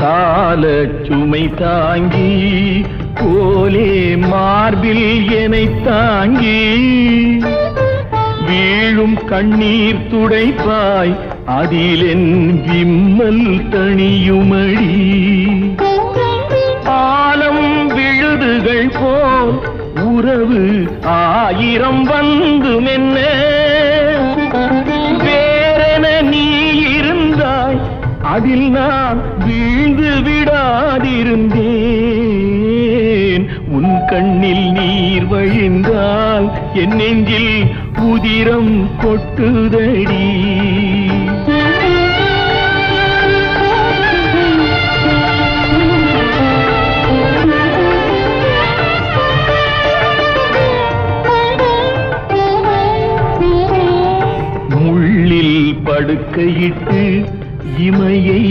கால சுமை தாங்கி போலே மார்பில் என்னை தாங்கி வீழும் கண்ணீர் துடைப்பாய் அதிலென் விம்மல் தணியுமடி ஆலம் விழுதுகள் போல் உறவு ஆயிரம் வந்து மென்ன வேறென நீ இருந்தாய் அதில் நான் வீழ்ந்து விடாதிருந்தேன் உன் கண்ணில் நீர் வழிந்தால் என் நெஞ்சில் உதிரம் கொட்டுதடி முள்ளில் படுக்கையிட்டு இமையை